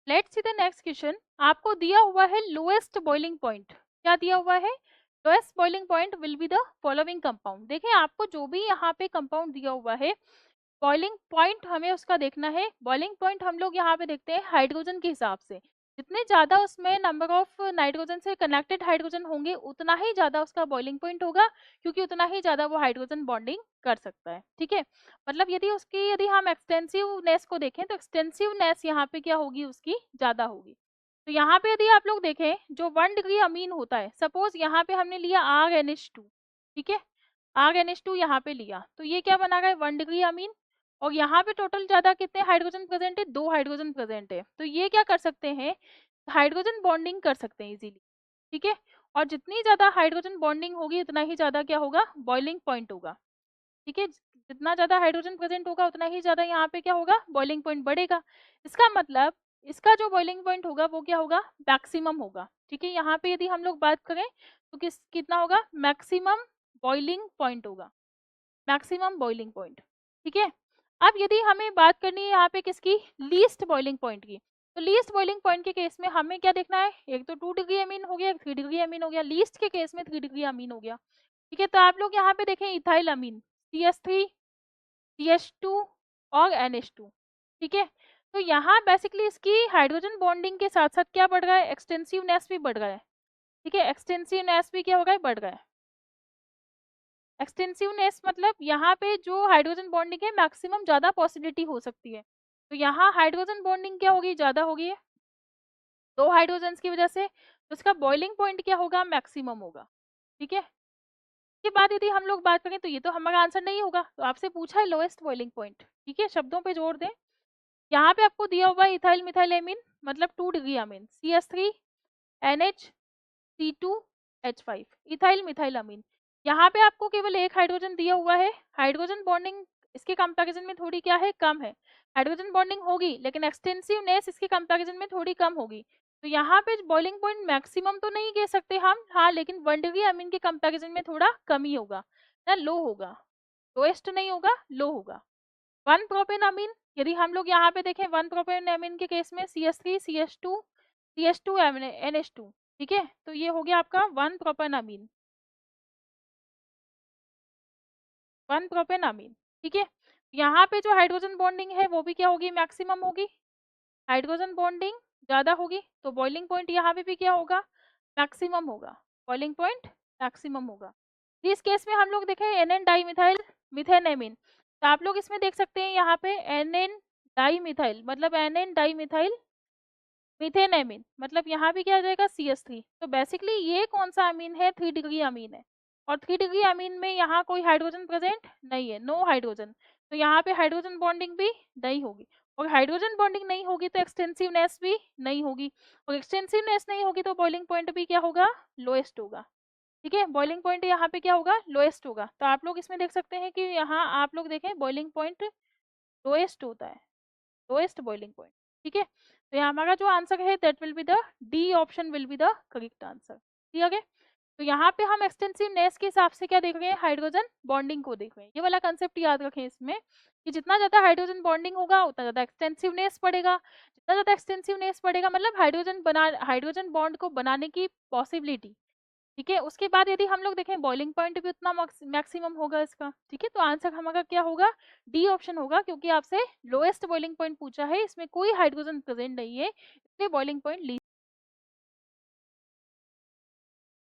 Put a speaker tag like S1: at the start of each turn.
S1: Let's see the next question. आपको दिया हुआ है लोएस्ट बॉइलिंग पॉइंट। क्या दिया हुआ है? Lowest boiling point will be the following compound. देखिए आपको जो भी यहाँ पे कंपाउंड दिया हुआ है, बॉइलिंग पॉइंट हमें उसका देखना है। बॉइलिंग पॉइंट हम लोग यहाँ पे देखते हैं हाइड्रोजन के हिसाब से। जितने ज्यादा उसमें नंबर ऑफ नाइट्रोजन से कनेक्टेड हाइड्रोजन होंगे उतना ही ज्यादा उसका बॉइलिंग पॉइंट होगा, क्योंकि उतना ही ज्यादा वो हाइड्रोजन बॉन्डिंग कर सकता है। ठीक है, मतलब यदि हम एक्सटेंसिवनेस को देखें तो एक्सटेंसिवनेस यहाँ पे क्या होगी, उसकी ज्यादा होगी। तो यहाँ पे यदि आप लोग देखें, जो 1 डिग्री अमीन होता है, सपोज यहाँ पे हमने लिया RNH2। ठीक है, RNH2 यहाँ पे लिया तो ये क्या बना गया, 1 डिग्री अमीन। और यहाँ पे टोटल ज्यादा कितने हाइड्रोजन प्रेजेंट है, 2 हाइड्रोजन प्रेजेंट है। तो ये क्या कर सकते हैं, हाइड्रोजन बॉन्डिंग कर सकते हैं इजीली। ठीक है, और जितनी ज्यादा हाइड्रोजन बॉन्डिंग होगी उतना ही ज्यादा क्या होगा, बॉइलिंग पॉइंट होगा। ठीक है, जितना ज्यादा हाइड्रोजन प्रेजेंट होगा उतना ही ज्यादा यहाँ पे क्या होगा, बॉइलिंग पॉइंट बढ़ेगा। इसका मतलब इसका जो बॉइलिंग पॉइंट होगा वो क्या होगा, मैक्सिमम होगा। ठीक है, यहाँ पे यदि हम लोग बात करें तो कितना होगा, मैक्सिमम बॉइलिंग पॉइंट होगा, मैक्सिमम बॉइलिंग पॉइंट। ठीक है, अब यदि हमें बात करनी है यहाँ पे किसकी, लीस्ट बॉइलिंग पॉइंट की, तो लीस्ट बॉइलिंग पॉइंट के केस में हमें क्या देखना है, एक तो 2 डिग्री अमीन हो गया, 3 डिग्री अमीन हो गया, लीस्ट के केस में 3 डिग्री अमीन हो गया। ठीक है, तो आप लोग यहाँ पे देखें इथाइल अमीन, CH3, CH2 और NH2। ठीक है, तो यहाँ बेसिकली इसकी हाइड्रोजन बॉन्डिंग के साथ साथ क्या बढ़ रहा है, एक्सटेंसिवनेस भी बढ़ रहा है। ठीक है, एक्सटेंसिवनेस भी क्या हो रहा है, बढ़ रहा है। एक्सटेंसिवनेस मतलब यहाँ पे जो हाइड्रोजन बॉन्डिंग है मैक्सिमम ज्यादा पॉसिबिलिटी हो सकती है। तो यहाँ हाइड्रोजन बॉन्डिंग क्या होगी, ज्यादा होगी 2 हाइड्रोजन की वजह से, तो इसका बॉइलिंग पॉइंट क्या होगा, मैक्सिमम होगा। ठीक है, इसके बाद यदि हम लोग बात करें तो ये तो हमारा आंसर नहीं होगा, तो आपसे पूछा है लोएस्ट बॉइलिंग पॉइंट। ठीक है, शब्दों पे जोड़ दें। यहाँ पे आपको दिया हुआ है इथाइल मिथाइल एमीन, मतलब 2 degree amine, CH3 NH C2H5, ethyl methyl amine. यहाँ पे आपको केवल एक हाइड्रोजन दिया हुआ है, हाइड्रोजन बॉन्डिंग इसके कंपैरिजन में थोड़ी क्या है, कम है। हाइड्रोजन बॉन्डिंग होगी लेकिन एक्सटेंसिवनेस इसके कंपैरिजन में थोड़ी कम होगी। तो यहाँ पे बॉइलिंग पॉइंट मैक्सिमम तो नहीं कह सकते हम, हाँ, लेकिन 1 डिग्री अमीन के कंपैरिजन में थोड़ा कम ही होगा ना, लो होगा, लोएस्ट नहीं होगा, लो होगा। 1 प्रोपेन अमीन, यदि हम लोग यहाँ पे देखें 1 प्रोपेन अमीन के केस में CH3 CH2 NH2। ठीक है, तो ये हो गया आपका 1 प्रोपेन अमीन, 1 प्रोपेन अमीन। ठीक है, यहाँ पे जो हाइड्रोजन बॉन्डिंग है वो भी क्या होगी, मैक्सिमम होगी। हाइड्रोजन बॉन्डिंग ज्यादा होगी तो बॉइलिंग पॉइंट यहाँ पे भी क्या होगा, मैक्सिमम होगा, बॉइलिंग पॉइंट मैक्सिमम होगा। तो इस केस में हम लोग देखें NN डाईमिथाइल मिथेनेमिन, तो आप लोग इसमें देख सकते हैं यहाँ पे NN डाईमिथाइल, मतलब NN डाईमिथाइल मिथेनेमिन, मतलब यहाँ भी क्या आ जाएगा, CH3। तो बेसिकली ये कौन सा अमीन है, 3 डिग्री अमीन है। और 3 डिग्री अमीन में यहाँ कोई हाइड्रोजन प्रेजेंट नहीं है, नो हाइड्रोजन। तो यहाँ पे हाइड्रोजन बॉन्डिंग भी नहीं होगी, और हाइड्रोजन बॉन्डिंग नहीं होगी तो एक्सटेंसिवनेस भी नहीं होगी, और एक्सटेंसिवनेस नहीं होगी तो बॉइलिंग पॉइंट भी क्या होगा, लोएस्ट होगा। ठीक है, बॉइलिंग पॉइंट यहाँ पे क्या होगा, लोएस्ट होगा। तो आप लोग इसमें देख सकते हैं कि यहाँ आप लोग देखें बॉइलिंग पॉइंट लोएस्ट होता है, लोएस्ट बॉइलिंग पॉइंट। ठीक है, तो यहाँ हमारा जो आंसर है that will be the D option will be the correct answer. ठीक है, तो यहाँ पे हम एक्सटेंसिवनेस के हिसाब से क्या देख रहे हैं, हाइड्रोजन बॉन्डिंग को देख रहे हैं। ये वाला कंसेप्ट याद रखें इसमें, कि जितना ज्यादा हाइड्रोजन बॉन्डिंग होगा उतना ज्यादा एक्सटेंसिवनेस पड़ेगा, जितना ज्यादा एक्सटेंसिवनेस पड़ेगा मतलब हाइड्रोजन बॉन्ड को बनाने की पॉसिबिलिटी। ठीक है, उसके बाद यदि हम लोग देखें बॉइलिंग पॉइंट भी उतना मैक्सिमम होगा इसका। ठीक है, तो आंसर हमारा क्या होगा, डी ऑप्शन होगा, क्योंकि आपसे लोएस्ट बॉइलिंग पॉइंट पूछा है, इसमें कोई हाइड्रोजन प्रेजेंट नहीं है, इसलिए बॉइलिंग पॉइंट